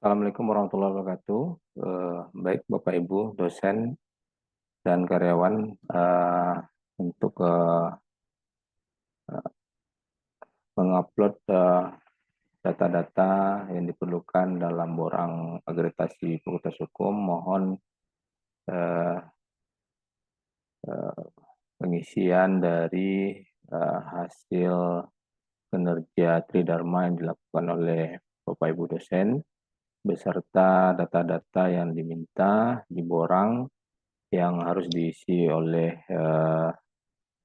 Assalamualaikum warahmatullahi wabarakatuh. Baik Bapak Ibu dosen dan karyawan, untuk mengupload data-data yang diperlukan dalam borang agregasi Fakultas Hukum, mohon eh, eh, pengisian dari hasil kinerja Tridharma yang dilakukan oleh Bapak Ibu dosen beserta data-data yang diminta di borang yang harus diisi oleh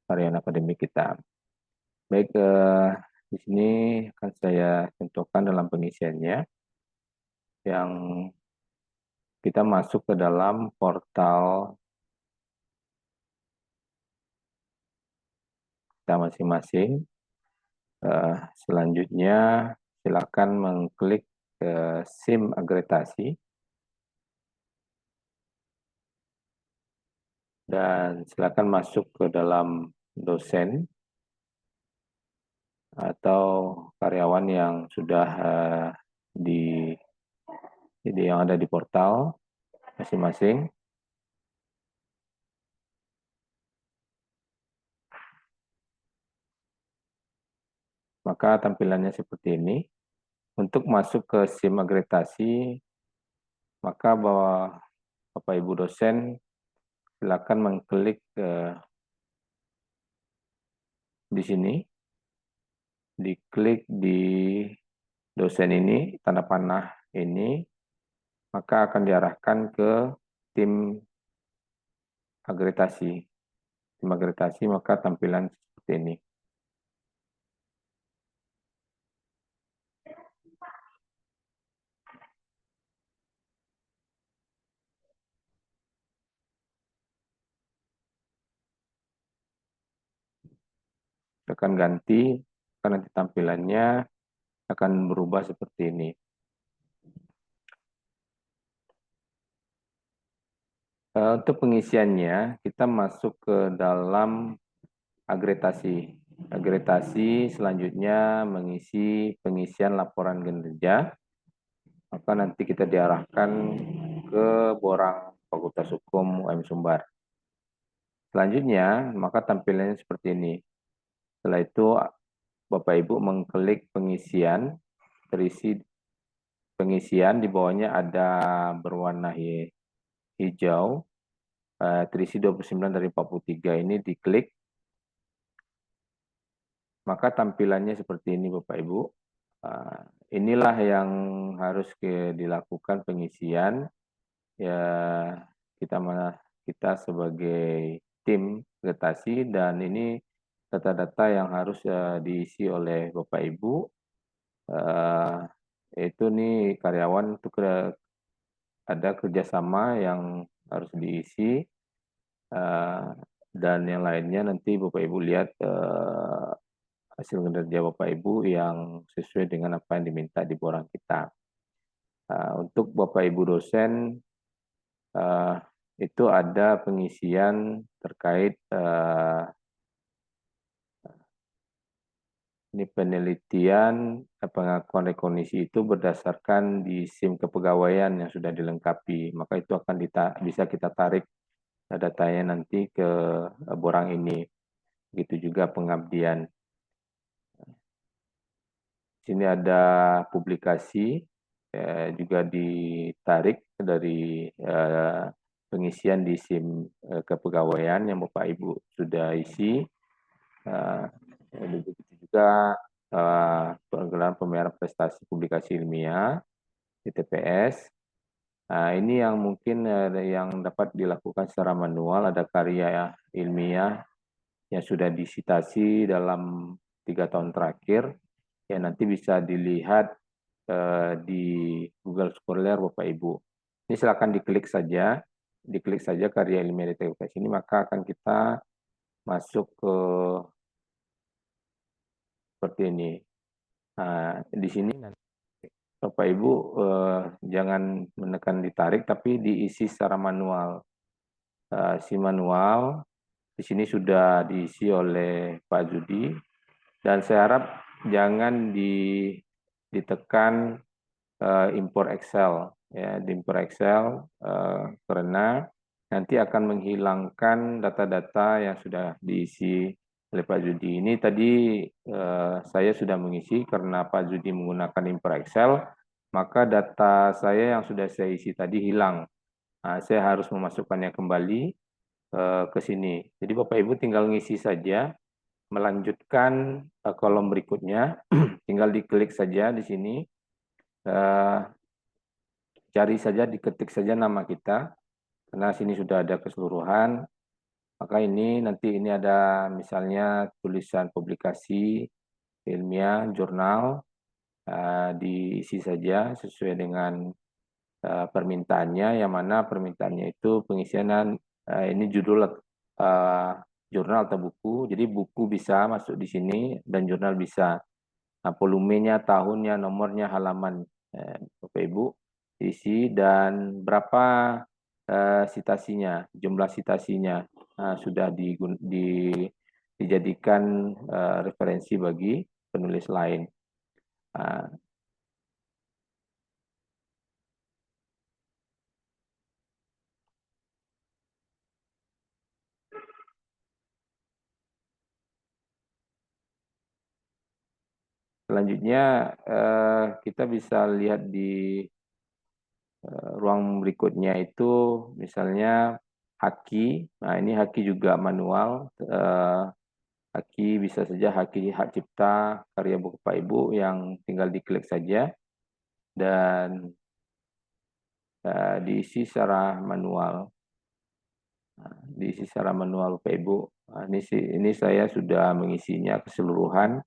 harian akademik kita. Baik, di sini akan saya contohkan dalam pengisiannya yang kita masuk ke dalam portal kita masing-masing. Selanjutnya silakan mengklik SIM agregasi dan silakan masuk ke dalam dosen atau karyawan yang sudah yang ada di portal masing-masing. Maka tampilannya seperti ini. Untuk masuk ke SIM agregasi, maka bahwa Bapak Ibu dosen silakan mengklik di sini, diklik di dosen ini, tanda panah ini, maka akan diarahkan ke tim agregasi. Tim agregasi maka tampilan seperti ini. Akan ganti, karena nanti tampilannya akan berubah seperti ini. Untuk pengisiannya, kita masuk ke dalam agregasi. Agregasi selanjutnya mengisi pengisian laporan kinerja. Maka nanti kita diarahkan ke borang Fakultas Hukum UM Sumbar. Selanjutnya, maka tampilannya seperti ini. Setelah itu, Bapak Ibu mengklik pengisian, terisi pengisian, di bawahnya ada berwarna hijau, terisi 29 dari 43 ini diklik. Maka tampilannya seperti ini Bapak Ibu. Inilah yang harus dilakukan pengisian. Ya, kita sebagai tim agregasi dan ini data-data yang harus diisi oleh Bapak Ibu. Itu nih karyawan untuk ada kerjasama yang harus diisi dan yang lainnya nanti Bapak Ibu lihat hasil kinerja Bapak Ibu yang sesuai dengan apa yang diminta di borang kita. Untuk Bapak Ibu dosen itu ada pengisian terkait ini penelitian pengakuan rekognisi itu berdasarkan di SIM kepegawaian yang sudah dilengkapi. Maka itu akan bisa kita tarik datanya nanti ke borang ini. Begitu juga pengabdian. Di sini ada publikasi juga ditarik dari pengisian di SIM kepegawaian yang Bapak Ibu sudah isi. Begitu juga pengenalan pemeliharaan prestasi publikasi ilmiah di TPS. Nah, ini yang mungkin yang dapat dilakukan secara manual, ada karya ilmiah yang sudah disitasi dalam 3 tahun terakhir, yang nanti bisa dilihat di Google Scholar Bapak Ibu. Ini silakan diklik saja karya ilmiah di TPS ini, maka akan kita masuk ke seperti ini. Nah, di sini Bapak Ibu jangan menekan ditarik, tapi diisi secara manual. Si manual di sini sudah diisi oleh Pak Judi, dan saya harap jangan ditekan impor Excel, ya, di impor Excel karena nanti akan menghilangkan data-data yang sudah diisi oleh Pak Judi. Ini tadi saya sudah mengisi karena Pak Judi menggunakan impor Excel, maka data saya yang sudah saya isi tadi hilang. Nah, saya harus memasukkannya kembali ke sini. Jadi Bapak Ibu tinggal ngisi saja, melanjutkan kolom berikutnya, tinggal diklik saja di sini, cari saja, diketik saja nama kita, karena sini sudah ada keseluruhan. Maka ini nanti ini ada misalnya tulisan publikasi ilmiah, jurnal, diisi saja sesuai dengan permintaannya, yang mana permintaannya itu pengisian ini judul jurnal atau buku. Jadi buku bisa masuk di sini dan jurnal bisa. Nah, volumenya, tahunnya, nomornya, halaman, Bapak Ibu isi, dan berapa citasinya, jumlah citasinya sudah dijadikan referensi bagi penulis lain. Selanjutnya kita bisa lihat di ruang berikutnya itu misalnya haki. Nah, ini haki juga manual. Haki bisa saja haki hak cipta karya Bapak Ibu yang tinggal diklik saja dan diisi secara manual. Diisi secara manual Bapak Ibu. Nah, ini saya sudah mengisinya keseluruhan,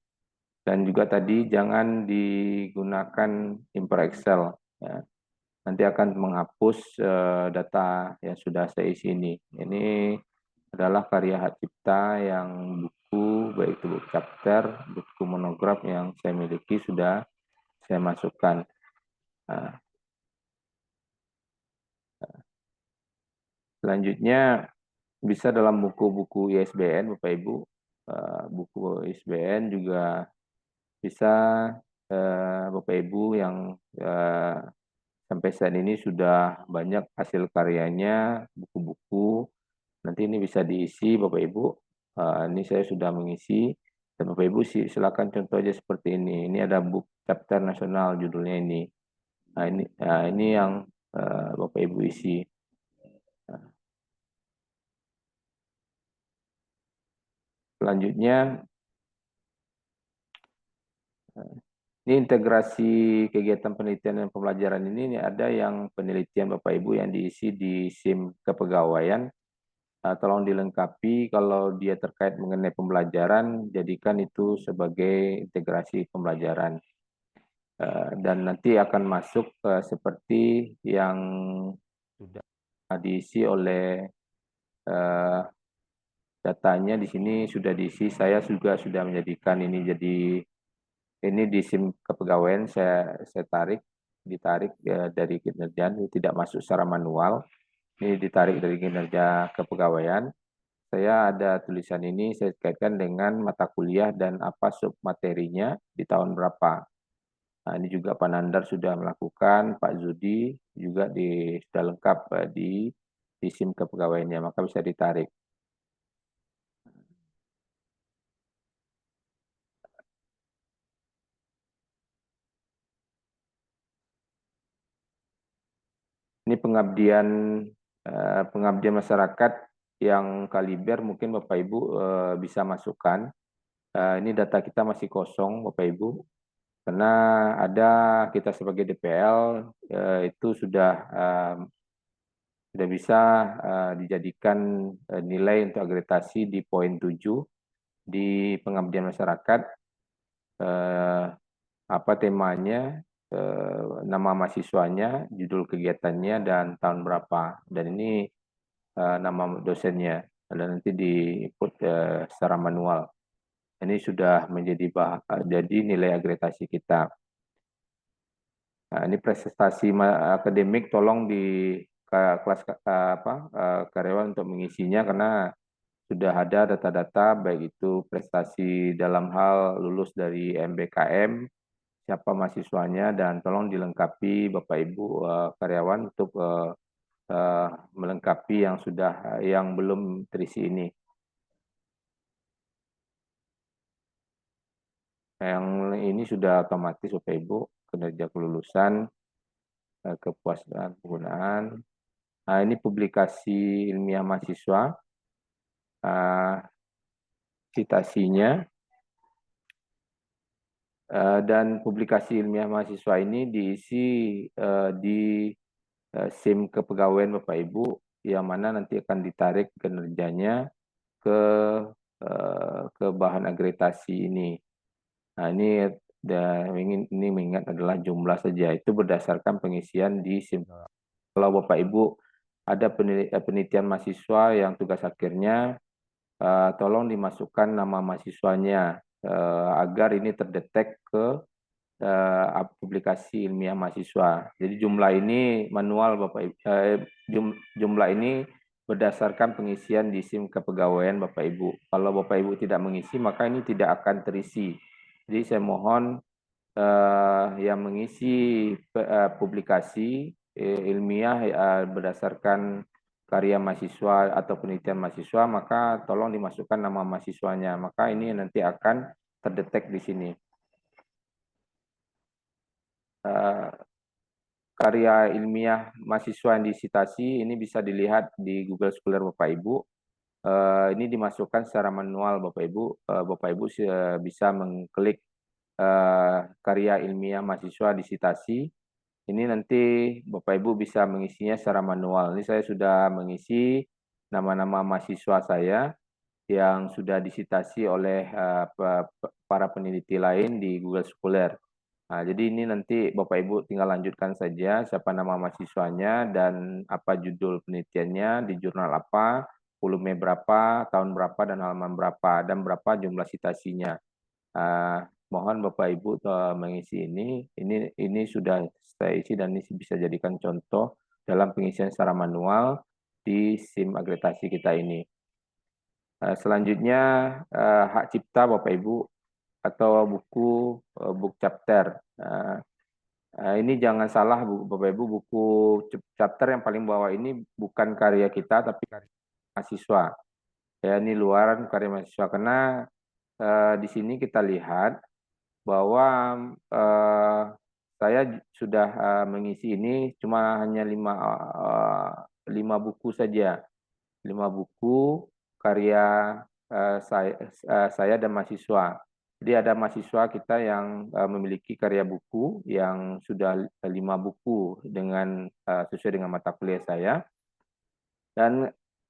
dan juga tadi jangan digunakan impor Excel. Ya. Nanti akan menghapus data yang sudah saya isi ini. Ini adalah karya hak cipta yang buku, baik itu buku chapter, buku monograf yang saya miliki sudah saya masukkan. Selanjutnya bisa dalam buku-buku ISBN, Bapak Ibu. Buku ISBN juga bisa Bapak Ibu yang sampai saat ini sudah banyak hasil karyanya, buku-buku. Nanti ini bisa diisi Bapak Ibu. Ini saya sudah mengisi. Dan Bapak Ibu silakan contoh aja seperti ini. Ini ada buku chapter nasional judulnya ini. Ini yang Bapak Ibu isi. Selanjutnya, ini integrasi kegiatan penelitian dan pembelajaran ini ada yang penelitian Bapak Ibu yang diisi di SIM kepegawaian. Tolong dilengkapi kalau dia terkait mengenai pembelajaran, jadikan itu sebagai integrasi pembelajaran. Dan nanti akan masuk seperti yang sudah diisi oleh datanya di sini sudah diisi. Saya juga sudah menjadikan ini jadi ini di SIM kepegawaian saya ditarik dari kinerja, tidak masuk secara manual. Ini ditarik dari kinerja kepegawaian. Saya ada tulisan ini saya kaitkan dengan mata kuliah dan apa sub materinya di tahun berapa. Nah, ini juga Pak Nandar sudah melakukan, Pak Zudi juga sudah lengkap di SIM kepegawaiannya, maka bisa ditarik. Ini pengabdian masyarakat yang kaliber, mungkin Bapak Ibu bisa masukkan. Ini data kita masih kosong Bapak Ibu, karena ada kita sebagai DPL itu sudah bisa dijadikan nilai untuk agregasi di poin 7 di pengabdian masyarakat. Apa temanya, nama mahasiswanya, judul kegiatannya, dan tahun berapa. Dan ini nama dosennya, dan nanti di-input secara manual. Ini sudah menjadi jadi nilai agregasi kita. Nah, ini prestasi akademik, tolong di kelas karyawan untuk mengisinya, karena sudah ada data-data baik itu prestasi dalam hal lulus dari MBKM siapa mahasiswanya dan tolong dilengkapi Bapak Ibu karyawan untuk melengkapi yang belum terisi ini. Yang ini sudah otomatis Bapak Ibu, kinerja kelulusan, kepuasan penggunaan. Nah, ini publikasi ilmiah mahasiswa, citasinya, dan publikasi ilmiah mahasiswa ini diisi di SIM kepegawaian Bapak Ibu, yang mana nanti akan ditarik kinerjanya ke bahan agregasi ini. Nah, ini mengingat adalah jumlah saja, itu berdasarkan pengisian di SIM. Kalau Bapak Ibu ada penelitian mahasiswa yang tugas akhirnya, tolong dimasukkan nama mahasiswanya agar ini terdetek ke publikasi ilmiah mahasiswa. Jadi jumlah ini manual Bapak Ibu, jumlah ini berdasarkan pengisian di SIM kepegawaian Bapak Ibu. Kalau Bapak Ibu tidak mengisi, maka ini tidak akan terisi. Jadi saya mohon yang mengisi publikasi ilmiah berdasarkan karya mahasiswa atau penelitian mahasiswa, maka tolong dimasukkan nama mahasiswanya. Maka ini nanti akan terdetek di sini. Karya ilmiah mahasiswa yang disitasi ini bisa dilihat di Google Scholar Bapak Ibu. Ini dimasukkan secara manual Bapak Ibu. Bapak Ibu bisa mengklik karya ilmiah mahasiswa disitasi. Ini nanti Bapak Ibu bisa mengisinya secara manual. Ini saya sudah mengisi nama-nama mahasiswa saya yang sudah disitasi oleh para peneliti lain di Google Scholar. Nah, jadi ini nanti Bapak Ibu tinggal lanjutkan saja siapa nama mahasiswanya dan apa judul penelitiannya, di jurnal apa, volume berapa, tahun berapa, dan halaman berapa, dan berapa jumlah citasinya. Mohon Bapak Ibu mengisi ini. Ini sudah saya isi dan ini bisa jadikan contoh dalam pengisian secara manual di SIM agregasi kita ini. Selanjutnya hak cipta Bapak Ibu atau buku book chapter. Ini jangan salah Bapak Ibu, buku chapter yang paling bawah ini bukan karya kita tapi karya mahasiswa. Ya, ini luaran karya mahasiswa karena di sini kita lihat bahwa saya sudah mengisi ini cuma hanya 5 buku saja. 5 buku karya saya dan mahasiswa. Jadi ada mahasiswa kita yang memiliki karya buku yang sudah 5 buku dengan sesuai dengan mata kuliah saya.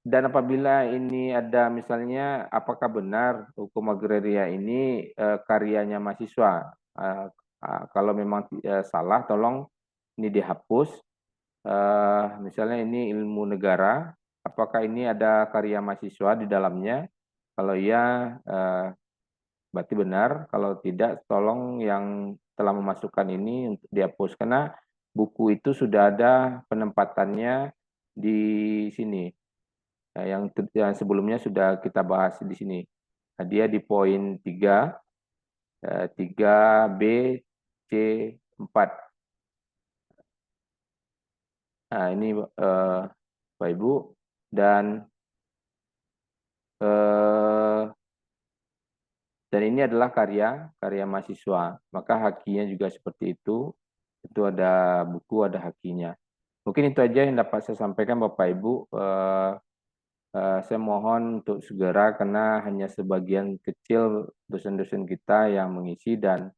Dan apabila ini ada misalnya apakah benar hukum agraria ini karyanya mahasiswa. Kalau memang salah tolong ini dihapus. Misalnya ini ilmu negara, apakah ini ada karya mahasiswa di dalamnya? Kalau iya, berarti benar. Kalau tidak, tolong yang telah memasukkan ini untuk dihapus. Karena buku itu sudah ada penempatannya di sini. Yang sebelumnya sudah kita bahas di sini. Nah, dia di poin 3, 3B, C, 4. Nah, ini Bapak Ibu. Dan ini adalah karya mahasiswa. Maka hakinya juga seperti itu. Itu ada buku, ada hakinya. Mungkin itu aja yang dapat saya sampaikan Bapak Ibu. Saya mohon untuk segera karena hanya sebagian kecil dosen-dosen kita yang mengisi dan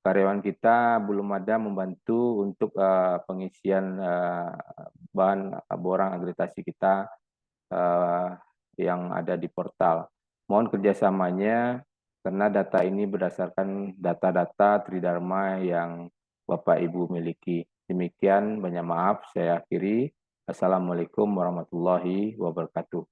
karyawan kita belum ada membantu untuk pengisian bahan borang agregasi kita yang ada di portal. Mohon kerjasamanya karena data ini berdasarkan data-data Tridharma yang Bapak Ibu miliki. Demikian, banyak maaf saya akhiri. Assalamualaikum warahmatullahi wabarakatuh.